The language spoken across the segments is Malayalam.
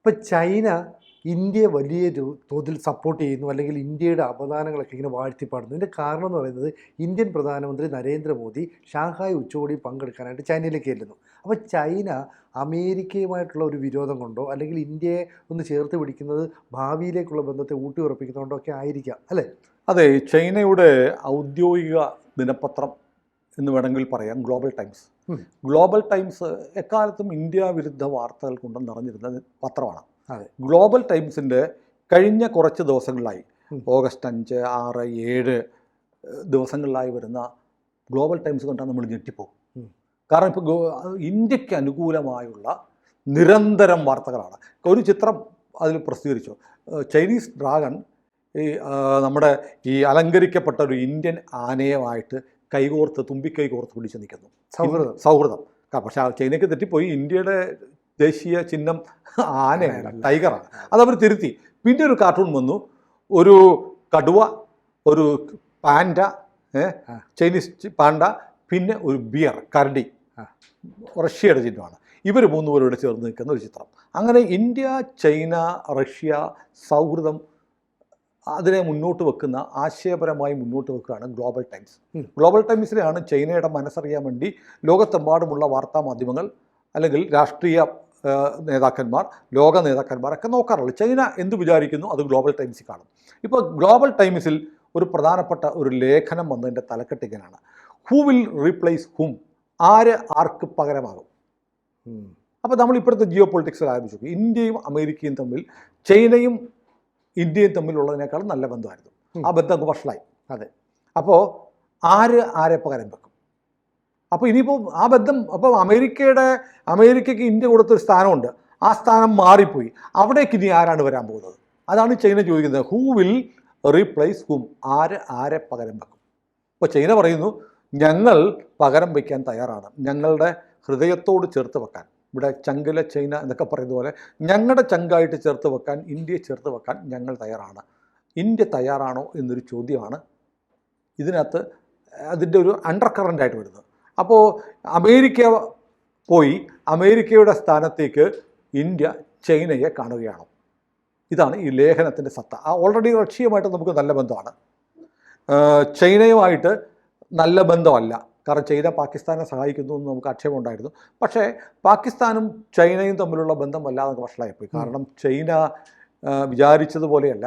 ഇപ്പം ചൈന ഇന്ത്യയെ വലിയ തോതിൽ സപ്പോർട്ട് ചെയ്യുന്നു, അല്ലെങ്കിൽ ഇന്ത്യയുടെ അപദാനങ്ങളൊക്കെ ഇങ്ങനെ വാഴ്ത്തിപ്പാടുന്നു. ഇതിൻ്റെ കാരണം എന്ന് പറയുന്നത് ഇന്ത്യൻ പ്രധാനമന്ത്രി നരേന്ദ്രമോദി ഷാങ്ഹായ് ഉച്ചകോടി പങ്കെടുക്കാനായിട്ട് ചൈനയിലേക്ക് ചെല്ലുന്നു. അപ്പോൾ ചൈന അമേരിക്കയുമായിട്ടുള്ള ഒരു വിരോധം കൊണ്ടോ, അല്ലെങ്കിൽ ഇന്ത്യയെ ഒന്ന് ചേർത്ത് പിടിക്കുന്നത് ഭാവിയിലേക്കുള്ള ബന്ധത്തെ ഊട്ടിയുറപ്പിക്കുന്നതുകൊണ്ടോ ഒക്കെ ആയിരിക്കാം, അല്ലേ? അതെ, ചൈനയുടെ ഔദ്യോഗിക ദിനപത്രം എന്ന് വേണമെങ്കിൽ പറയാം ഗ്ലോബൽ ടൈംസ്. ഗ്ലോബൽ ടൈംസ് എക്കാലത്തും ഇന്ത്യ വിരുദ്ധ വാർത്തകൾ കൊണ്ട് നിറഞ്ഞിരുന്ന പത്രമാണ്. അതെ, ഗ്ലോബൽ ടൈംസിൻ്റെ കഴിഞ്ഞ കുറച്ച് ദിവസങ്ങളിലായി, ഓഗസ്റ്റ് 5, 6, 7 ദിവസങ്ങളിലായി വരുന്ന ഗ്ലോബൽ ടൈംസ് കണ്ടാൽ നമ്മൾ ഞെട്ടിപ്പോകും. കാരണം ഇപ്പോൾ ഇന്ത്യക്ക് അനുകൂലമായുള്ള നിരന്തരം വാർത്തകളാണ്. ഒരു ചിത്രം അതിൽ പ്രസിദ്ധീകരിച്ചു. ചൈനീസ് ഡ്രാഗൺ നമ്മുടെ ഈ അലങ്കരിക്കപ്പെട്ട ഒരു ഇന്ത്യൻ ആനയുമായിട്ട് കൈകോർത്ത്, തുമ്പിക്കൈ കോർത്ത് പിടിച്ച് നിൽക്കുന്നു. സൗഹൃദം. പക്ഷേ ചൈനയ്ക്ക് തെറ്റിപ്പോയി. ഇന്ത്യയുടെ ദേശീയ ചിഹ്നം ആനയാണ്, ടൈഗറാണ്. അതവർ തിരുത്തി. പിന്നെ ഒരു കാർട്ടൂൺ വന്നു, ഒരു കടുവ, ഒരു പാൻഡ, ചൈനീസ് പാൻഡ, പിന്നെ ഒരു ബിയർ, കരടി, റഷ്യയുടെ ചിഹ്നമാണ്. ഇവർ മൂന്നുപേരോട് ചേർന്ന് നിൽക്കുന്ന ഒരു ചിത്രം. അങ്ങനെ ഇന്ത്യ, ചൈന, റഷ്യ സൗഹൃദം അതിനെ മുന്നോട്ട് വെക്കുന്ന, ആശയപരമായി മുന്നോട്ട് വെക്കുകയാണ് ഗ്ലോബൽ ടൈംസ്. ഗ്ലോബൽ ടൈംസിലെയാണ് ചൈനയുടെ മനസ്സറിയാൻ വേണ്ടി ലോകത്തെമ്പാടുമുള്ള വാർത്താ മാധ്യമങ്ങൾ അല്ലെങ്കിൽ രാഷ്ട്രീയ നേതാക്കന്മാർ, ലോക നേതാക്കന്മാരൊക്കെ നോക്കാറുള്ളത്. ചൈന എന്ത് വിചാരിക്കുന്നു അത് ഗ്ലോബൽ ടൈംസിൽ കാണും. ഇപ്പോൾ ഗ്ലോബൽ ടൈംസിൽ ഒരു പ്രധാനപ്പെട്ട ഒരു ലേഖനം വന്നതിൻ്റെ തലക്കെട്ടിങ്ങനാണ്: ഹൂ വിൽ റീപ്ലേസ് ഹൂം? ആര് ആർക്ക് പകരമാകും? അപ്പോൾ നമ്മൾ ഇപ്പോഴത്തെ ജിയോ പൊളിറ്റിക്സിൽ ആരംഭിച്ചു. ഇന്ത്യയും അമേരിക്കയും തമ്മിൽ, ചൈനയും ഇന്ത്യയും തമ്മിലുള്ളതിനേക്കാളും നല്ല ബന്ധമായിരുന്നു. ആ ബന്ധം വഷളായി. അതെ. അപ്പോൾ ആരെ പകരം വെക്കും? അപ്പോൾ ഇനിയിപ്പോൾ ആ ബന്ധം, അപ്പോൾ അമേരിക്കയ്ക്ക് ഇന്ത്യ കൊടുത്തൊരു സ്ഥാനമുണ്ട്, ആ സ്ഥാനം മാറിപ്പോയി. അവിടേക്ക് ഇനി ആരാണ് വരാൻ പോകുന്നത്? അതാണ് ചൈന ചോദിക്കുന്നത്. Who will replace whom? ആരെ പകരം വെക്കും? ഇപ്പോൾ ചൈന പറയുന്നു, ഞങ്ങൾ പകരം വയ്ക്കാൻ തയ്യാറാണ്, ഞങ്ങളുടെ ഹൃദയത്തോട് ചേർത്ത് വെക്കാൻ, ഇവിടെ ചങ്കിലെ ചൈന എന്നൊക്കെ പറയുന്ന പോലെ ഞങ്ങളുടെ ചങ്കായിട്ട് ചേർത്ത് വെക്കാൻ, ഇന്ത്യയെ ചേർത്ത് വെക്കാൻ ഞങ്ങൾ തയ്യാറാണ്. ഇന്ത്യ തയ്യാറാണോ എന്നൊരു ചോദ്യമാണ് ഇതിനകത്ത് അതിൻ്റെ ഒരു അണ്ടർ കറൻ്റായിട്ട് വരുന്നത്. അപ്പോൾ അമേരിക്ക പോയി അമേരിക്കയുടെ സ്ഥാനത്തേക്ക് ഇന്ത്യ ചൈനയെ കാണുകയാണോ? ഇതാണ് ഈ ലേഖനത്തിൻ്റെ സത്ത. ഓൾറെഡി റഷ്യയുമായിട്ട് നമുക്ക് നല്ല ബന്ധമാണ്, ചൈനയുമായിട്ട് നല്ല ബന്ധമല്ല. കാരണം ചൈന പാകിസ്ഥാനെ സഹായിക്കുന്നു എന്ന് നമുക്ക് ആക്ഷേപമുണ്ടായിരുന്നു. പക്ഷേ പാകിസ്ഥാനും ചൈനയും തമ്മിലുള്ള ബന്ധം വല്ലാതെ വഷളായിപ്പോയി. കാരണം ചൈന വിചാരിച്ചതുപോലെയല്ല.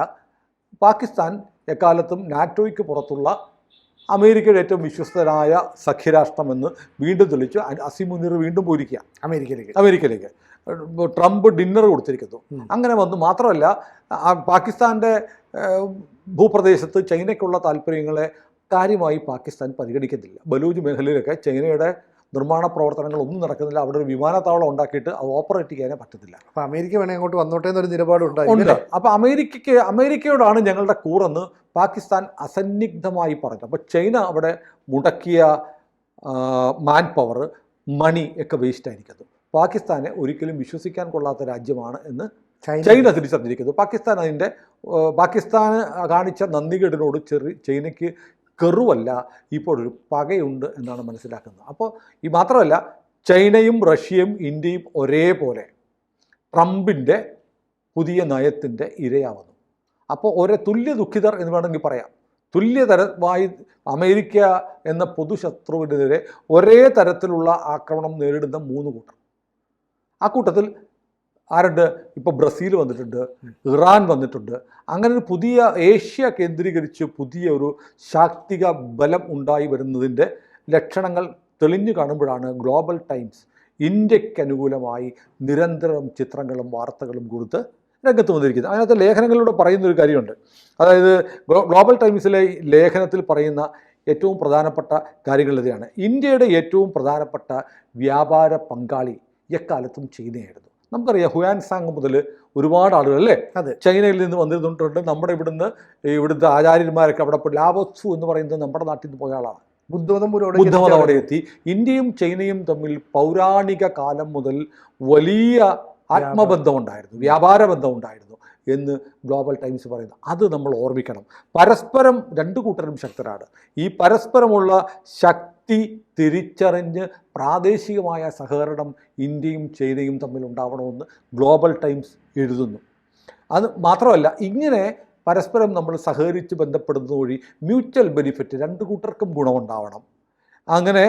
പാകിസ്ഥാൻ എക്കാലത്തും നാറ്റോയ്ക്ക് പുറത്തുള്ള അമേരിക്കയുടെ ഏറ്റവും വിശ്വസ്തനായ സഖ്യരാഷ്ട്രമെന്ന് വീണ്ടും തെളിച്ചു. അസീം മുനീർ വീണ്ടും പോയിരിക്കുക അമേരിക്കയിലേക്ക്. ട്രംപ് ഡിന്നർ കൊടുത്തിരിക്കുന്നു. അങ്ങനെ വന്നു. മാത്രമല്ല, പാകിസ്ഥാൻ്റെ ഭൂപ്രദേശത്ത് ചൈനയ്ക്കുള്ള താല്പര്യങ്ങളെ കാര്യമായി പാകിസ്ഥാൻ പരിഗണിക്കുന്നില്ല. ബലൂജ് മേഖലയിലൊക്കെ ചൈനയുടെ നിർമ്മാണ പ്രവർത്തനങ്ങളൊന്നും നടക്കുന്നില്ല. അവിടെ ഒരു വിമാനത്താവളം ഉണ്ടാക്കിയിട്ട് അത് ഓപ്പറേറ്റ് ചെയ്യാനേ പറ്റത്തില്ല. അപ്പോൾ അമേരിക്ക വേണേൽ അങ്ങോട്ട് വന്നോട്ടെ എന്നൊരു നിലപാടുണ്ട്. അപ്പോൾ അമേരിക്കയോടാണ് ഞങ്ങളുടെ കൂറെന്ന് പാകിസ്ഥാൻ അസന്നിഗ്ധമായി പറഞ്ഞു. അപ്പോൾ ചൈന അവിടെ മുടക്കിയ മാൻ പവർ, മണി ഒക്കെ വേസ്റ്റായിരിക്കുന്നു. പാകിസ്ഥാനെ ഒരിക്കലും വിശ്വസിക്കാൻ കൊള്ളാത്ത രാജ്യമാണ് എന്ന് ചൈന തിരിച്ചറിഞ്ഞിരിക്കുന്നു. പാകിസ്ഥാൻ കാണിച്ച നന്ദികേടിനോട് ചൈനയ്ക്ക് കെറുവല്ല, ഇപ്പോഴൊരു പകയുണ്ട് എന്നാണ് മനസ്സിലാക്കുന്നത്. അപ്പോൾ ഈ മാത്രമല്ല, ചൈനയും റഷ്യയും ഇന്ത്യയും ഒരേപോലെ ട്രംപിൻ്റെ പുതിയ നയത്തിൻ്റെ ഇരയാവുന്നു. അപ്പോൾ തുല്യ ദുഃഖിതർ എന്ന് വേണമെങ്കിൽ പറയാം. തുല്യതരമായി അമേരിക്ക എന്ന പൊതുശത്രുവിനെതിരെ ഒരേ തരത്തിലുള്ള ആക്രമണം നേരിടുന്ന 3 കൂട്ടർ. ആ കൂട്ടത്തിൽ ആരുണ്ട്? ഇപ്പോൾ ബ്രസീൽ വന്നിട്ടുണ്ട്, ഇറാൻ വന്നിട്ടുണ്ട്. അങ്ങനെ ഒരു പുതിയ ഏഷ്യ കേന്ദ്രീകരിച്ച് പുതിയ ഒരു ശാക്തിക ബലം ഉണ്ടായി വരുന്നതിൻ്റെ ലക്ഷണങ്ങൾ തെളിഞ്ഞു കാണുമ്പോഴാണ് ഗ്ലോബൽ ടൈംസ് ഇന്ത്യക്ക് അനുകൂലമായി നിരന്തരം ചിത്രങ്ങളും വാർത്തകളും കൊടുത്ത് രംഗത്ത് വന്നിരിക്കുന്നത്. അതിനകത്ത് ലേഖനങ്ങളിലൂടെ പറയുന്നൊരു കാര്യമുണ്ട്. അതായത് ഗ്ലോബൽ ടൈംസിലെ ലേഖനത്തിൽ പറയുന്ന ഏറ്റവും പ്രധാനപ്പെട്ട കാര്യങ്ങൾ ഇതാണ്: ഇന്ത്യയുടെ ഏറ്റവും പ്രധാനപ്പെട്ട വ്യാപാര പങ്കാളി എക്കാലത്തും ചൈനയായിരുന്നു. നമുക്കറിയാം, ഹുയാൻസാങ് മുതൽ ഒരുപാട് ആളുകൾ അല്ലേ ചൈനയിൽ നിന്ന് വന്നിരുന്നിട്ടുണ്ട്. നമ്മുടെ ഇവിടുത്തെ ആചാര്യന്മാരൊക്കെ അവിടെ പോയി. ലാവോത്സു എന്ന് പറയുന്നത് നമ്മുടെ നാട്ടിൽ നിന്ന് പോയ ആളാണ്. ബുദ്ധമതം അവിടെ എത്തി. ഇന്ത്യയും ചൈനയും തമ്മിൽ പൗരാണിക കാലം മുതൽ വലിയ ആത്മബന്ധമുണ്ടായിരുന്നു, വ്യാപാര ബന്ധമുണ്ടായിരുന്നു എന്ന് ഗ്ലോബൽ ടൈംസ് പറയുന്നു. അത് നമ്മൾ ഓർമ്മിക്കണം. പരസ്പരം 2 കൂട്ടരും ശക്തരാണ്. ഈ പരസ്പരമുള്ള ശക്തി തിരിച്ചറിഞ്ഞ് പ്രാദേശികമായ സഹകരണം ഇന്ത്യയും ചൈനയും തമ്മിൽ ഉണ്ടാവണമെന്ന് ഗ്ലോബൽ ടൈംസ് എഴുതുന്നു. അത് മാത്രമല്ല, ഇങ്ങനെ പരസ്പരം നമ്മൾ സഹകരിച്ച് ബന്ധപ്പെടുന്നത് വഴി മ്യൂച്വൽ ബെനിഫിറ്റ്, രണ്ട് കൂട്ടർക്കും ഗുണമുണ്ടാവണം. അങ്ങനെ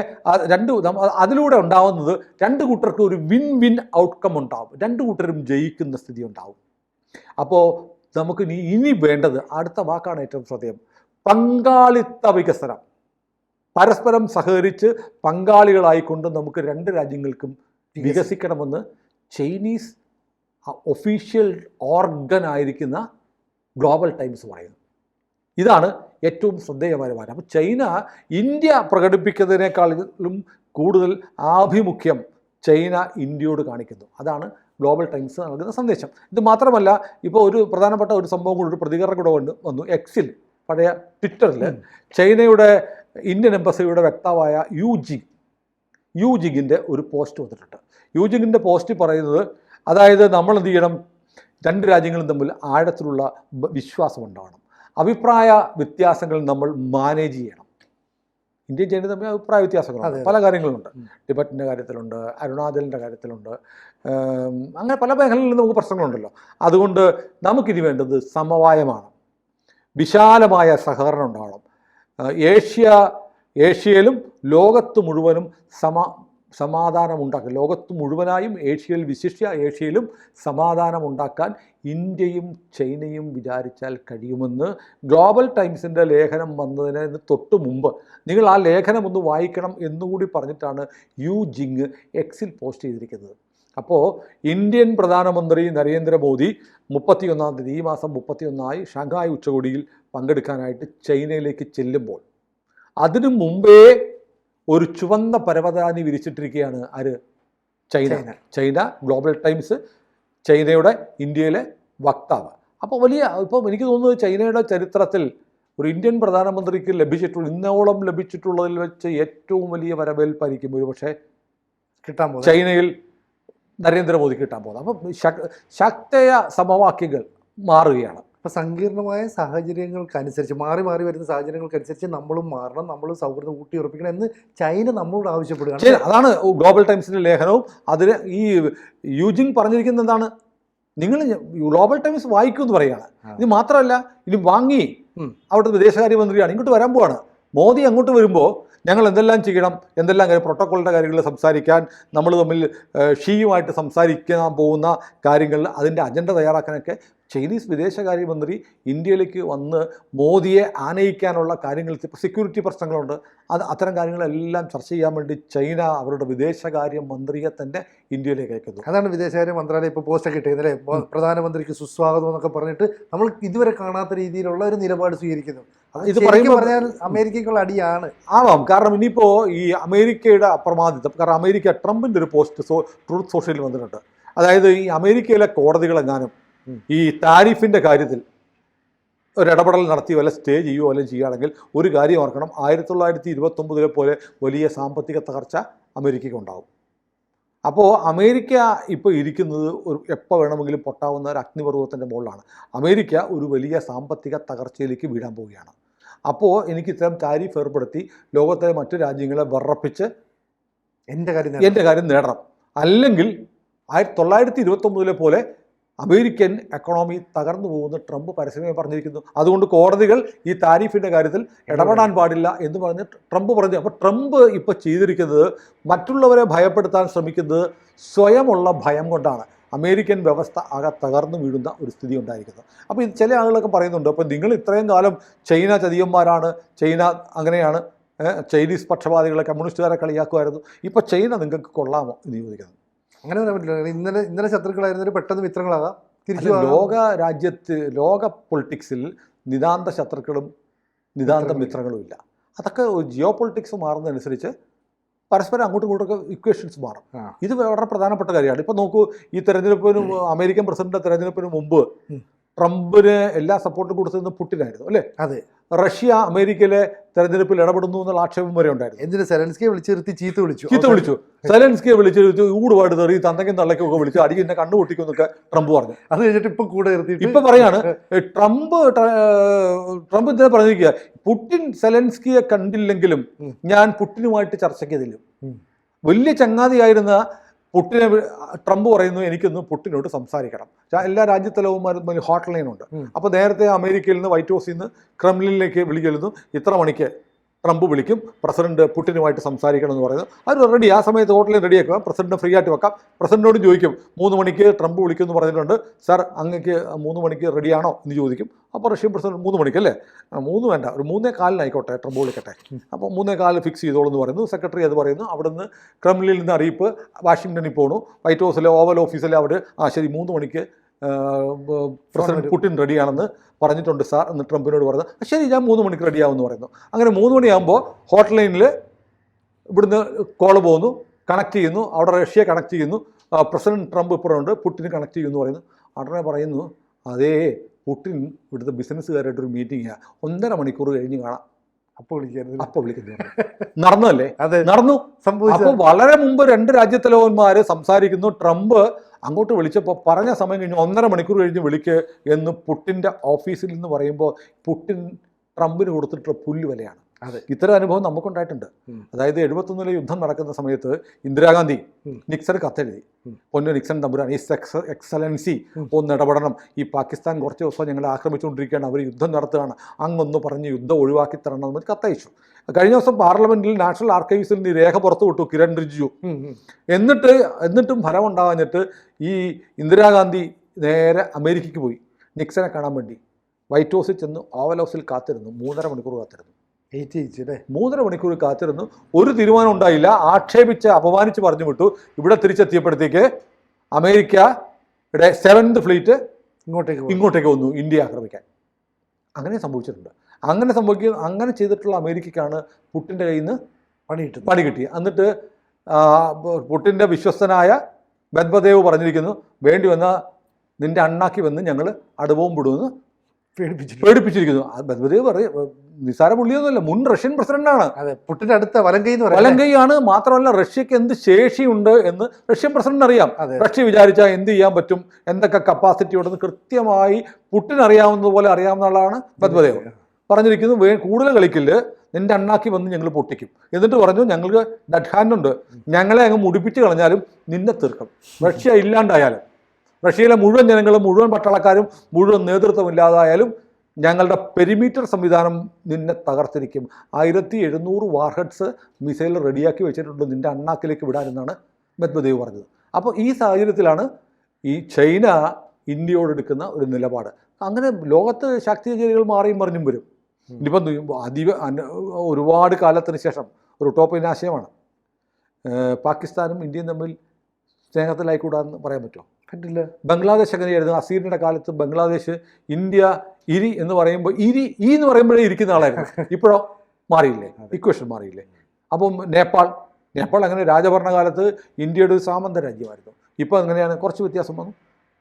അതിലൂടെ ഉണ്ടാവുന്നത് രണ്ട് കൂട്ടർക്കും ഒരു വിൻ വിൻ ഔട്ട്കം ഉണ്ടാവും, രണ്ട് കൂട്ടരും ജയിക്കുന്ന സ്ഥിതി ഉണ്ടാവും. അപ്പോൾ നമുക്ക് ഇനി വേണ്ടത്, അടുത്ത വാക്കാണ് ഏറ്റവും ശ്രദ്ധേയം, പങ്കാളിത്ത വികസനം. പരസ്പരം സഹകരിച്ച് പങ്കാളികളായിക്കൊണ്ട് നമുക്ക് രണ്ട് രാജ്യങ്ങൾക്കും വികസിക്കണമെന്ന് ചൈനീസ് ഒഫീഷ്യൽ ഓർഗൻ ആയിരിക്കുന്ന ഗ്ലോബൽ ടൈംസ് പറയുന്നു. ഇതാണ് ഏറ്റവും ശ്രദ്ധേയമായ മാറ്റം. അപ്പോൾ ചൈന ഇന്ത്യ പ്രകടിപ്പിക്കുന്നതിനേക്കാളും കൂടുതൽ ആഭിമുഖ്യം ചൈന ഇന്ത്യയോട് കാണിക്കുന്നു. അതാണ് ഗ്ലോബൽ ടൈംസ് നൽകുന്ന സന്ദേശം. ഇത് മാത്രമല്ല, ഇപ്പോൾ ഒരു പ്രധാനപ്പെട്ട ഒരു സംഭവം കൂടി, ഒരു പ്രതികരണം കൂടെ വന്നു. എക്സിൽ, പഴയ ട്വിറ്ററിൽ, ചൈനയുടെ ഇന്ത്യൻ എംബസിയുടെ വക്താവായ യു ജിങ്ങിൻ്റെ ഒരു പോസ്റ്റ് വന്നിട്ടുണ്ട്. യു ജിങ്ങിൻ്റെ പോസ്റ്റ് പറയുന്നത്, അതായത് നമ്മൾ എന്ത് ചെയ്യണം, രണ്ട് രാജ്യങ്ങളും തമ്മിൽ ആഴത്തിലുള്ള വിശ്വാസം ഉണ്ടാവണം, അഭിപ്രായ വ്യത്യാസങ്ങൾ നമ്മൾ മാനേജ് ചെയ്യണം. ഇന്ത്യയും ചൈനയും തമ്മിൽ അഭിപ്രായ വ്യത്യാസങ്ങളുണ്ട്, പല കാര്യങ്ങളുണ്ട്. ടിബറ്റിൻ്റെ കാര്യത്തിലുണ്ട്, അരുണാചലിൻ്റെ കാര്യത്തിലുണ്ട്, അങ്ങനെ പല മേഖലകളിലും നമുക്ക് പ്രശ്നങ്ങളുണ്ടല്ലോ. അതുകൊണ്ട് നമുക്കിനി വേണ്ടത് സമവായമാണ്, വിശാലമായ സഹകരണം ഉണ്ടാവണം. ഏഷ്യയിലും ലോകത്ത് മുഴുവനും സമാധാനം ഉണ്ടാക്കാൻ, ലോകത്ത് മുഴുവനായും ഏഷ്യയിൽ, വിശിഷ്യ ഏഷ്യയിലും സമാധാനം ഉണ്ടാക്കാൻ ഇന്ത്യയും ചൈനയും വിചാരിച്ചാൽ കഴിയുമെന്ന് ഗ്ലോബൽ ടൈംസിൻ്റെ ലേഖനം വന്നതിന് തൊട്ട് മുമ്പ് നിങ്ങൾ ആ ലേഖനം ഒന്ന് വായിക്കണം എന്നുകൂടി പറഞ്ഞിട്ടാണ് യു ജിങ് എക്സിൽ പോസ്റ്റ് ചെയ്തിരിക്കുന്നത്. അപ്പോൾ ഇന്ത്യൻ പ്രധാനമന്ത്രി നരേന്ദ്രമോദി 31-ാം തീയതി, ഈ മാസം 31 ഷാങ്ഹായ് ഉച്ചകോടിയിൽ പങ്കെടുക്കാനായിട്ട് ചൈനയിലേക്ക് ചെല്ലുമ്പോൾ അതിനു മുമ്പേ ഒരു ചുവന്ന പരവതാനി വിരിച്ചിട്ടിരിക്കുകയാണ് ആര്? ചൈന. ഗ്ലോബൽ ടൈംസ് ചൈനയുടെ ഇന്ത്യയിലെ വക്താവ്. അപ്പോൾ ഇപ്പോൾ എനിക്ക് തോന്നുന്നത് ചൈനയുടെ ചരിത്രത്തിൽ ഒരു ഇന്ത്യൻ പ്രധാനമന്ത്രിക്ക് ഇന്നോളം ലഭിച്ചിട്ടുള്ളതിൽ വെച്ച് ഏറ്റവും വലിയ വരവേൽപ്പായിരിക്കും ഒരു പക്ഷേ കിട്ടാൻ പോകുന്നത്, ചൈനയിൽ നരേന്ദ്രമോദി കിട്ടാൻ പോകുന്നത്. അപ്പം ശക്തയ സമവാക്യങ്ങൾ മാറുകയാണ്. അപ്പോൾ സങ്കീർണമായ സാഹചര്യങ്ങൾക്കനുസരിച്ച്, മാറി വരുന്ന സാഹചര്യങ്ങൾക്കനുസരിച്ച് നമ്മളും മാറണം, നമ്മളും സൗഹൃദം ഊട്ടിയുറപ്പിക്കണം എന്ന് ചൈന നമ്മളോട് ആവശ്യപ്പെടുകയാണ്. അതാണ് ഗ്ലോബൽ ടൈംസിൻ്റെ ലേഖനവും. അതിന് ഈ യൂജിങ് പറഞ്ഞിരിക്കുന്നത് എന്താണ്, നിങ്ങൾ ഗ്ലോബൽ ടൈംസ് വായിക്കൂ എന്ന് പറയുകയാണ്. ഇത് മാത്രമല്ല, ഇനി വാങ്ങി അവിടുത്തെ വിദേശകാര്യമന്ത്രിയാണ് ഇങ്ങോട്ട് വരാൻ പോവാണ്. മോദി അങ്ങോട്ട് വരുമ്പോൾ ഞങ്ങൾ എന്തെല്ലാം ചെയ്യണം, എന്തെല്ലാം കാര്യം, പ്രോട്ടോക്കോളിൻ്റെ കാര്യങ്ങൾ സംസാരിക്കാൻ, നമ്മൾ തമ്മിൽ ഷിയുമായിട്ട് സംസാരിക്കാൻ പോകുന്ന കാര്യങ്ങളിൽ അതിൻ്റെ അജണ്ട തയ്യാറാക്കാനൊക്കെ ചൈനീസ് വിദേശകാര്യമന്ത്രി ഇന്ത്യയിലേക്ക് വന്ന് മോദിയെ ആനയിക്കാനുള്ള കാര്യങ്ങൾ, സെക്യൂരിറ്റി പ്രശ്നങ്ങളുണ്ട്, അത്തരം കാര്യങ്ങളെല്ലാം ചർച്ച ചെയ്യാൻ വേണ്ടി ചൈന അവരുടെ വിദേശകാര്യ മന്ത്രിയെ തന്നെ ഇന്ത്യയിലേക്ക് അയക്കുന്നു. അതാണ് വിദേശകാര്യ മന്ത്രാലയം ഇപ്പോൾ പോസ്റ്റൊക്കെ ഇട്ടിരുന്നത് അല്ലേ, പ്രധാനമന്ത്രിക്ക് സുസ്വാഗതം എന്നൊക്കെ പറഞ്ഞിട്ട് നമ്മൾ ഇതുവരെ കാണാത്ത രീതിയിലുള്ള ഒരു നിലപാട് സ്വീകരിക്കുന്നു. ഇത് പറഞ്ഞാൽ അമേരിക്കയ്ക്കുള്ള അടിയാണ്. ആവാം. കാരണം ഇനിയിപ്പോൾ ഈ അമേരിക്കയുടെ അപ്രമാദിത്വം, കാരണം അമേരിക്ക, ട്രംപിൻ്റെ ഒരു പോസ്റ്റ് ട്രൂത്ത് സോഷ്യലിൽ വന്നിട്ടുണ്ട്. അതായത് ഈ അമേരിക്കയിലെ കോടതികളെങ്ങാനും ഈ താരിഫിൻ്റെ കാര്യത്തിൽ ഒരു ഇടപെടൽ നടത്തി വല്ല സ്റ്റേ ചെയ്യുകയോ വല്ലതും ചെയ്യുകയാണെങ്കിൽ ഒരു കാര്യം ഓർക്കണം, 1929 പോലെ വലിയ സാമ്പത്തിക തകർച്ച അമേരിക്കയ്ക്ക് ഉണ്ടാകും. അപ്പോൾ അമേരിക്ക ഇപ്പോൾ ഇരിക്കുന്നത് എപ്പോൾ വേണമെങ്കിലും പൊട്ടാവുന്ന ഒരു അഗ്നിപർവ്വതത്തിൻ്റെ മുകളിലാണ്. അമേരിക്ക ഒരു വലിയ സാമ്പത്തിക തകർച്ചയിലേക്ക് വീഴാൻ പോവുകയാണ്. അപ്പോൾ എനിക്ക് ഇത്തരം താരിഫ് ഏർപ്പെടുത്തി ലോകത്തെ മറ്റു രാജ്യങ്ങളെ വിറപ്പിച്ച് എൻ്റെ കാര്യം നേടണം. അല്ലെങ്കിൽ 1929 പോലെ അമേരിക്കൻ എക്കണോമി തകർന്നു പോകുന്ന ട്രംപ് പരസ്യമായി പറഞ്ഞിരിക്കുന്നു. അതുകൊണ്ട് കോടതികൾ ഈ താരിഫിൻ്റെ കാര്യത്തിൽ ഇടപെടാൻ പാടില്ല എന്ന് പറഞ്ഞ് ട്രംപ് പറഞ്ഞു. അപ്പോൾ ട്രംപ് ഇപ്പോൾ ചെയ്തിരിക്കുന്നത്, മറ്റുള്ളവരെ ഭയപ്പെടുത്താൻ ശ്രമിക്കുന്നത് സ്വയമുള്ള ഭയം കൊണ്ടാണ്. അമേരിക്കൻ വ്യവസ്ഥ ആകെ തകർന്നു വീഴുന്ന ഒരു സ്ഥിതി ഉണ്ടായിരിക്കുന്നത്. അപ്പോൾ ഇത് ചില ആളുകളൊക്കെ പറയുന്നുണ്ട്, അപ്പോൾ നിങ്ങൾ ഇത്രയും കാലം ചൈന ചതിയന്മാരാണ്, ചൈന അങ്ങനെയാണ്, ചൈനീസ് പക്ഷപാതികളെ, കമ്മ്യൂണിസ്റ്റുകാരെ കളിയാക്കുമായിരുന്നു, ഇപ്പോൾ ചൈന നിങ്ങൾക്ക് കൊള്ളാമോ എന്ന് ചോദിക്കുന്നത്. അങ്ങനെ പറയാൻ പറ്റില്ല. ഇന്നലെ ശത്രുക്കളായിരുന്നവർ പെട്ടെന്ന് മിത്രങ്ങളാകാം. ലോക പൊളിറ്റിക്സിൽ നിതാന്ത ശത്രുക്കളും നിതാന്ത മിത്രങ്ങളും ഇല്ല. അതൊക്കെ ജിയോ പൊളിറ്റിക്സ് മാറുന്നതനുസരിച്ച് പരസ്പരം അങ്ങോട്ടും ഇങ്ങോട്ടൊക്കെ ഇക്വേഷൻസ് മാറും. ഇത് വളരെ പ്രധാനപ്പെട്ട കാര്യമാണ്. ഇപ്പോൾ നോക്കൂ, ഈ തെരഞ്ഞെടുപ്പിന്, അമേരിക്കൻ പ്രസിഡന്റ് തെരഞ്ഞെടുപ്പിന് മുമ്പ് ട്രംപിന് എല്ലാ സപ്പോർട്ടും കൊടുത്തിരുന്നത് പുടിനായിരുന്നു അല്ലേ? അതെ. റഷ്യ അമേരിക്കയിലെ തെരഞ്ഞെടുപ്പിൽ ഇടപെടുന്നു എന്നുള്ള ആക്ഷേപം വരെ ഉണ്ടായിരുന്നു. എന്തിന് സെലൻസ്കിയെ വിളിച്ചു നിർത്തി ചീത്ത വിളിച്ചു. സെലൻസ്കിയെ വിളിച്ചിരുത്തി ഊടുപാട് തെറി തന്തയ്ക്കും തള്ളയ്ക്കും ഒക്കെ വിളിച്ച് അടിക്ക് എന്നെ കണ്ണു പൊട്ടിക്കും എന്നൊക്കെ ട്രംപ് പറഞ്ഞു. അത് കഴിഞ്ഞിട്ട് ഇപ്പൊ കൂടെ നിർത്തിയിട്ട് ഇപ്പൊ പറയാണ് ട്രംപ് ഇതിനെ പറഞ്ഞിരിക്കുക, പുടിൻ സെലൻസ്കിയെ കണ്ടില്ലെങ്കിലും ഞാൻ പുടിനുമായിട്ട് ചർച്ചയ്ക്ക് ചെല്ലും. വലിയ ചങ്ങാതിയായിരുന്ന പുടിനെ ട്രംപ് പറയുന്നു എനിക്കൊന്ന് പുടിനോട് സംസാരിക്കണം. എല്ലാ രാജ്യത്തലവന്മാരും ഹോട്ട് ലൈൻ ഉണ്ട്. അപ്പോൾ നേരത്തെ അമേരിക്കയിൽ നിന്ന് വൈറ്റ് ഹൗസിൽ നിന്ന് ക്രെംലിനിലേക്ക് വിളിക്കുന്നു, ഇത്ര മണിക്ക് ട്രംപ് വിളിക്കും, പ്രസിഡന്റ് പുടിനുമായിട്ട് സംസാരിക്കണം എന്ന് പറയുന്നത്. അത് റെഡി, ആ സമയത്ത് ഹോട്ടലിൽ റെഡിയാക്കുക, പ്രസിഡന്റ് ഫ്രീ ആയിട്ട് വെക്കാം. പ്രസിഡന്റിനോട് ചോദിക്കും 3 മണിക്ക് ട്രംപ് വിളിക്കുമെന്ന് പറഞ്ഞിട്ടുണ്ട്, സാർ അങ്ങക്ക് 3 മണിക്ക് റെഡിയാണോ എന്ന് ചോദിക്കും. അപ്പോൾ റഷ്യൻ പ്രസിഡന്റ് 3 മണിക്കല്ലേ, 3 വേണ്ട, ഒരു 3:15 ആയിക്കോട്ടെ, ട്രംപ് വിളിക്കട്ടെ. അപ്പോൾ 3:15 ഫിക്സ് ചെയ്തോളൂ എന്ന് പറയുന്നു. സെക്രട്ടറി അത് പറയുന്നു. അവിടുന്ന് ക്രെംലിനിൽ നിന്ന് അറിയിപ്പ് വാഷിംഗ്ടണിൽ പോകണു. വൈറ്റ് ഹൗസിലെ ഓവൽ ഓഫീസിലെ അവിടെ ശരി 3 മണിക്ക് പ്രസിഡന്റ് പുടിൻ റെഡിയാണെന്ന് പറഞ്ഞിട്ടുണ്ട് സാർ എന്ന് ട്രംപിനോട് പറഞ്ഞു. ശരി, ഞാൻ 3 മണിക്ക് റെഡിയാവുമെന്ന് പറയുന്നു. അങ്ങനെ 3 മണിയാകുമ്പോൾ ഹോട്ട് ലൈനിൽ ഇവിടുന്ന് കോള് പോകുന്നു, കണക്ട് ചെയ്യുന്നു. അവിടെ റഷ്യ കണക്ട് ചെയ്യുന്നു. പ്രസിഡന്റ് ട്രംപ് ഇപ്പുറമുണ്ട്, പുടിന് കണക്ട് ചെയ്യുമെന്ന് പറയുന്നു. ഉടനെ പറയുന്നു, അതേ പുടിൻ ഇവിടുത്തെ ബിസിനസ്സുകാരായിട്ടൊരു മീറ്റിംഗാണ്, 1.5 മണിക്കൂർ കഴിഞ്ഞ് കാണാം. അപ്പോൾ വിളിക്കുന്നു. നടന്നല്ലേ? നടന്നു. അപ്പോൾ വളരെ മുമ്പ് 2 രാജ്യത്തലവന്മാർ സംസാരിക്കുന്നു. ട്രംപ് അങ്ങോട്ട് വിളിച്ചപ്പോൾ പറഞ്ഞ സമയം കഴിഞ്ഞ് 1.5 മണിക്കൂർ കഴിഞ്ഞ് വിളിക്ക് എന്ന് പുടിൻ്റെ ഓഫീസിൽ നിന്ന് പറയുമ്പോൾ പുടിൻ ട്രംപിന് കൊടുത്തിട്ടുള്ള പുല്ല് വിലയാണ്. ഇത്തരം അനുഭവം നമുക്കുണ്ടായിട്ടുണ്ട്. അതായത് 71 യുദ്ധം നടക്കുന്ന സമയത്ത് ഇന്ദിരാഗാന്ധി നിക്സൺ കത്തെഴുതി, പൊന്നു നിക്സൺ തമ്പുരാൻ, ഈ എക്സലൻസി ഒന്ന് ഇടപെടണം, ഈ പാകിസ്ഥാൻ കുറച്ച് ദിവസം ഞങ്ങളെ ആക്രമിച്ചുകൊണ്ടിരിക്കുകയാണ്, അവർ യുദ്ധം നടത്തുകയാണ്, അങ്ങൊന്ന് പറഞ്ഞ് യുദ്ധം ഒഴിവാക്കി തരണം എന്ന് കത്തയച്ചു. കഴിഞ്ഞ ദിവസം പാർലമെന്റിൽ നാഷണൽ ആർക്കൈവ്സിൽ നിന്ന് ഈ രേഖ പുറത്തു വിട്ടു കിരൺ റിജിജു. എന്നിട്ടും ഫലം ഉണ്ടാകാഞ്ഞിട്ട് ഈ ഇന്ദിരാഗാന്ധി നേരെ അമേരിക്കയ്ക്ക് പോയി നിക്സനെ കാണാൻ വേണ്ടി. വൈറ്റ് ഹൗസിൽ ചെന്ന് ഓവൽ ഹൗസിൽ കാത്തിരുന്നു. 3.5 മണിക്കൂർ കാത്തിരുന്നു. 3.5 മണിക്കൂർ കാത്തിരുന്നു. ഒരു തീരുമാനം ഉണ്ടായില്ല. ആക്ഷേപിച്ച് അപമാനിച്ച് പറഞ്ഞു വിട്ടു. ഇവിടെ തിരിച്ചെത്തിയപ്പോഴത്തേക്ക് അമേരിക്കയുടെ 7th ഫ്ലീറ്റ് ഇങ്ങോട്ടേക്ക് വന്നു ഇന്ത്യ ആക്രമിക്കാൻ. അങ്ങനെ സംഭവിച്ചിട്ടുണ്ട്. അങ്ങനെ ചെയ്തിട്ടുള്ള അമേരിക്കയ്ക്കാണ് പുടിൻ്റെ കയ്യിൽ നിന്ന് പണി കിട്ടി. എന്നിട്ട് പുടിൻ്റെ വിശ്വസ്തനായ മെദ്വദേവ് പറഞ്ഞിരിക്കുന്നു, വേണ്ടി വന്നാൽ നിന്റെ അണ്ണാക്കി വന്ന് ഞങ്ങൾ അടവും വിടുമെന്ന് പേടിപ്പിച്ചിരിക്കുന്നു. മെദ്വദേവ് നിസാര പുള്ളിയൊന്നുമല്ല, മുൻ റഷ്യൻ പ്രസിഡന്റാണ്. പുടിൻ്റെ അടുത്ത വലങ്കൈയാണ്. മാത്രമല്ല റഷ്യക്ക് എന്ത് ശേഷിയുണ്ട് എന്ന് റഷ്യൻ പ്രസിഡന്റ് അറിയാം. റഷ്യ വിചാരിച്ചാൽ എന്ത് ചെയ്യാൻ പറ്റും, എന്തൊക്കെ കപ്പാസിറ്റി ഉണ്ടെന്ന് കൃത്യമായി പുടിൻ അറിയാവുന്നതുപോലെ അറിയാവുന്ന ആളാണ് മെദ്വദേവ്. പറഞ്ഞിരിക്കുന്നു, കൂടുതൽ കളിക്കില്ല, നിന്റെ അണ്ണാക്കി വന്ന് ഞങ്ങൾ പൊട്ടിക്കും. എന്നിട്ട് പറഞ്ഞു, ഞങ്ങൾക്ക് ഡെഡ് ഹാൻഡ് ഉണ്ട്, ഞങ്ങളെ അങ്ങ് മുടിപ്പിച്ച് കളഞ്ഞാലും നിന്നെ തീർക്കും. റഷ്യ ഇല്ലാണ്ടായാലും, റഷ്യയിലെ മുഴുവൻ ജനങ്ങളും, മുഴുവൻ പട്ടാളക്കാരും, മുഴുവൻ നേതൃത്വം ഇല്ലാതായാലും ഞങ്ങളുടെ പെരിമീറ്റർ സംവിധാനം നിന്നെ തകർത്തിരിക്കും. 1700 വാർഹെഡ്സ് മിസൈൽ റെഡിയാക്കി വെച്ചിട്ടുണ്ട് നിന്റെ അണ്ണാക്കിലേക്ക് വിടാനെന്നാണ് മെദ്വദേവ് പറഞ്ഞത്. അപ്പോൾ ഈ സാഹചര്യത്തിലാണ് ഈ ചൈന ഇന്ത്യയോട് എടുക്കുന്ന ഒരു നിലപാട്. അങ്ങനെ ലോകത്ത് ശാക്തിചേരികൾ മാറിയും മറിഞ്ഞും വരും. ഇനിയിപ്പം ഒരുപാട് കാലത്തിന് ശേഷം ഒരു ഉട്ടോപ്യൻ ആശയമാണ് പാകിസ്ഥാനും ഇന്ത്യയും തമ്മിൽ സ്നേഹത്തിലായിക്കൂടാന്ന് പറയാൻ പറ്റുമോ? കണ്ടില്ല. ബംഗ്ലാദേശ് അങ്ങനെയായിരുന്നു. അസീറിൻ്റെ കാലത്ത് ബംഗ്ലാദേശ് ഇന്ത്യ ഇരി എന്ന് പറയുമ്പോൾ ഈ എന്ന് പറയുമ്പോഴേ ഇരിക്കുന്ന ആളായിരുന്നു. ഇപ്പോഴോ മാറിയില്ലേ, ഇക്വേഷൻ മാറിയില്ലേ. അപ്പം നേപ്പാൾ അങ്ങനെ രാജഭരണകാലത്ത് ഇന്ത്യയുടെ ഒരു സാമന്ത രാജ്യമായിരുന്നു. ഇപ്പോൾ അങ്ങനെയാണ്, കുറച്ച് വ്യത്യാസം വന്നു.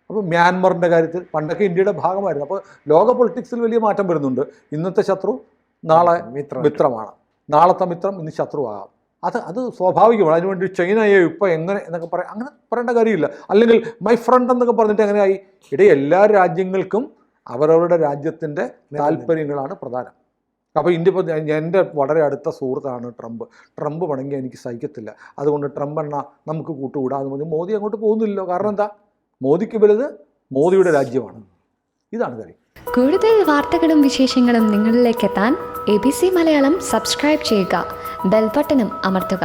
അപ്പോൾ മ്യാൻമറിൻ്റെ കാര്യത്തിൽ പണ്ടൊക്കെ ഇന്ത്യയുടെ ഭാഗമായിരുന്നു. അപ്പോൾ ലോക പൊളിറ്റിക്സിൽ വലിയ മാറ്റം വരുന്നുണ്ട്. ഇന്നത്തെ ശത്രു നാളെ മിത്രമാണ്, നാളത്തെ മിത്രം ഇന്ന് ശത്രുവാകാം. അത് സ്വാഭാവികമാണ്. അതിനുവേണ്ടി ചൈനയെ ഇപ്പോൾ എങ്ങനെ എന്നൊക്കെ അങ്ങനെ പറയേണ്ട കാര്യമില്ല. അല്ലെങ്കിൽ മൈ ഫ്രണ്ട് എന്നൊക്കെ പറഞ്ഞിട്ട് എങ്ങനെയായി? എല്ലാ രാജ്യങ്ങൾക്കും അവരവരുടെ രാജ്യത്തിൻ്റെ താല്പര്യങ്ങളാണ് പ്രധാനം. അപ്പോൾ ഇന്ത്യ ഇപ്പോൾ എൻ്റെ വളരെ അടുത്ത സുഹൃത്താണ് ട്രംപ് വേണമെങ്കിൽ എനിക്ക് സഹിക്കത്തില്ല, അതുകൊണ്ട് ട്രംപ് എണ്ണ നമുക്ക് കൂട്ടുകൂടാന്ന് പറഞ്ഞ് മോദി അങ്ങോട്ട് പോകുന്നില്ലല്ലോ. കാരണം എന്താ? മോദിക്ക് വലുത് മോദിയുടെ രാജ്യമാണ്. ഇതാണ് കാര്യം. കൂടുതൽ വാർത്തകളും വിശേഷങ്ങളും നിങ്ങളിലേക്ക് എത്താൻ ABC മലയാളം സബ്സ്ക്രൈബ് ചെയ്യുക, ബെൽ ബട്ടണും അമർത്തുക.